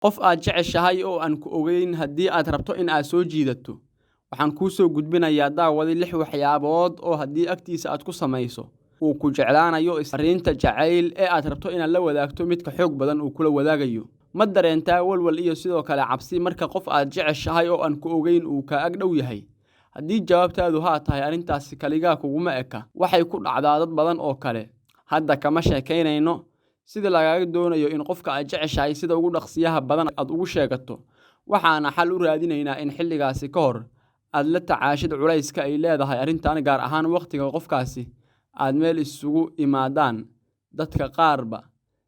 qof aad jeceshahay oo aan ku ogeyn haddii aad rabto in aad soo jiidato. Waxaan kuu soo gudbinayaa daawadi 6 waxyaabood oo haddii agtiisa aad ku samayso uu ku jeclaanayo fariinta jacayl ee aad rabto inaad la wadaagto midka xoog badan uu kula wadaagayo. Ma dareentaa walwal iyo sidoo kale cabsi marka qof aad jeceshahay oo aan ku ogeyn uu ka ag dhow yahay? Haddii jawaabtaadu haa tahay arrintaasi kaligaa kuguma eka, waxay ku dhacdaa dad badan oo kale. Hadda kama sheekaynayno sida lagaaga doonayo in qofka aad jeceshahay sida ugu dhaqsiyaha badan aad ugu sheegato. Waxaana xal u raadinaynaa in xilligaasi ka hor aad la tacaashid culayska ay leedahay arrintan, gaar ahaan waqtiga qofkaasi aad meel isugu imaadaan dadka qaarba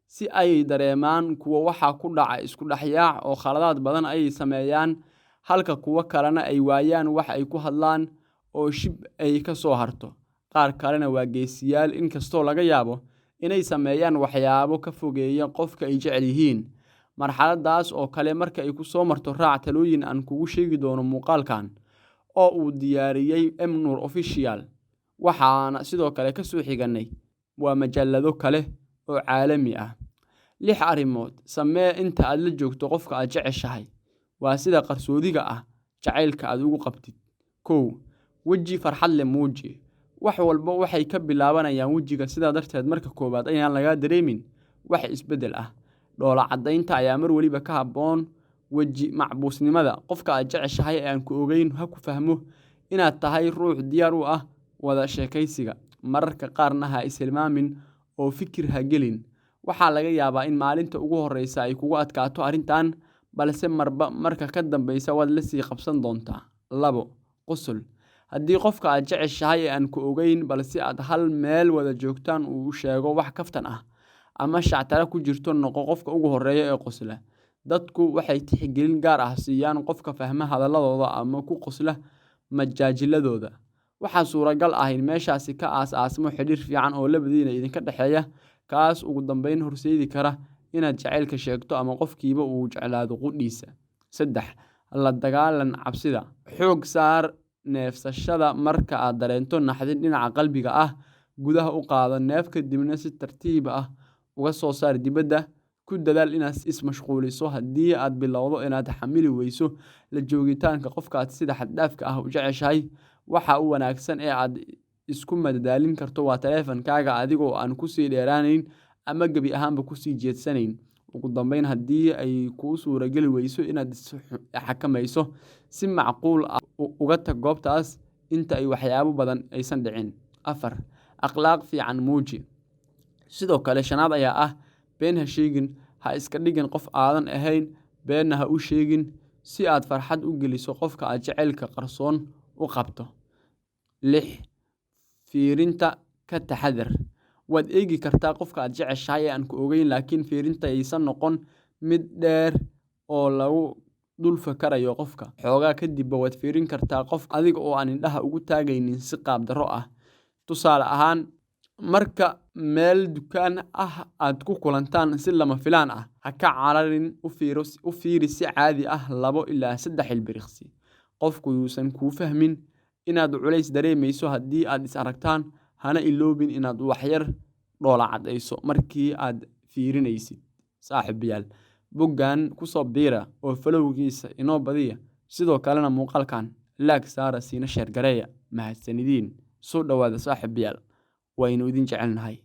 si ay dareemaan kuwa waxa ku dhaca isku dhaxyaac oo khaladaad badan ay sameeyaan, halka kuwa kalena ay waayaan wax ay ku hadlaan oo shib ay ka soo harto. Qaar kalena waa geesiyaal, inkastoo laga yaabo inay sameeyaan waxyaabo ka fogeeya qofka ay jecel yihiin. Marxaladaas oo kale marka ay ku soo marto, raac talooyin aan kugu sheegi doono muuqaalkan oo uu diyaariyey Mnur Official. Waxaana sidoo kale ka soo xiganay waa majallado kale oo caalami ah. 6 arrimood samee inta aad la joogto qofka aad jeceshahay. Waa sida qarsoodiga ah jacaylka aad ugu qabtid. 1. Weji farxad leh muuji. Wax walba waxay ka bilaabanayaan wejiga, sidaa darteed marka koobaad ayaan laga dareemin wax isbedel ah. Dhoola cadaynta ayaa mar waliba ka habboon weji macbuusnimada. Qofka aad jeceshahay ee aan ku ogeyn ha ku fahmo inaad tahay ruux diyaar u ah wada sheekaysiga. Mararka qaarna ha ishilmaamin oo fikir ha gelin. Waxaa laga yaabaa in maalinta ugu horreysa ay kugu adkaato arrintan, balse marka ka dambeysa waad la sii qabsan doontaa. 2. Qosol. Haddii qofka aad jeceshahay ee aan ku ogeyn balse aad hal meel wada joogtaan uu sheego wax kaftan ah ama shactara ku jirto, noqo qofka ugu horreeya ee qosla. Dadku waxay tixgelin gaar ah siiyaan qofka fahma hadalladooda ama ku qosla majaajiladooda. Waxaa suuragal ah in meeshaasi ka aas-aasmo xiriir fiican oo labadiina idinka dhexeeya, kaas ugu dambeyn horseedi kara inaad jacaylka sheegto ama qofkiiba uu jeclaado qudhiisa. 3. La dagaalan cabsida. Xoog saar neefsashada marka aad dareento naxdin dhinaca qalbiga ah. Gudaha u qaado neef, kadibna si tartiib ah uga soo saar dibadda. Ku dadaal inaad ismashquuliso haddii aad bilowdo inaad xamili weyso la joogitaanka qofkaad sida xad dhaafka ah u jeceshahay. Waxa u wanaagsan ee aad isku madadaalin karto waa taleefankaaga adigoo aan ku sii dheeraanayn ama gebi ahaanba ku sii jeedsanayn. Ugu dambeyn, haddii ay kuu suurageli weyso inaad xakamayso, si macquul ah uga tag goobtaas inta ay waxyaabo badan aysan dhicin. 4. Akhlaaq fiican muuji. Sidoo kale 5aad ayaa ah been ha sheegin. Ha iska dhigin qof aadan ahayn, beenna ha u sheegin si aad farxad u geliso qofka aad jacaylka qarsoon u qabto. 6. Fiirinta ka taxadar. Waad eegi kartaa qofka aad jeceshahay ee aan ku ogeyn, laakiin fiirinta aysan noqon mid dheer oo lagu dul fakarayo qofka. Xoogaa kadibba waad fiirin kartaa qofka adiga oo aan indhaha ugu taagaynin si qaab darro ah. Tusaale ahaan, marka meel dukaan ah aad ku kulantaan si lama filaan ah, ha ka cararin, u fiiri si caadi ah 2 ilaa 3 ilbiriqsi. Qofku yuusan kuu fahmin inaad culays dareemayso haddii aad is aragtaan. Hana iloobin inaad waxyar dhoola cadayso markii aad fiirinaysid. Saaxiibayaal, boggan ku soo biira oo falowgiisa inoo badiya. Sidoo kalena muuqaalkan laag saara siina sheer gareeya. Mahadsanidin. Soo dhawaada saaxiibayaal, waynu idin jecelnahay.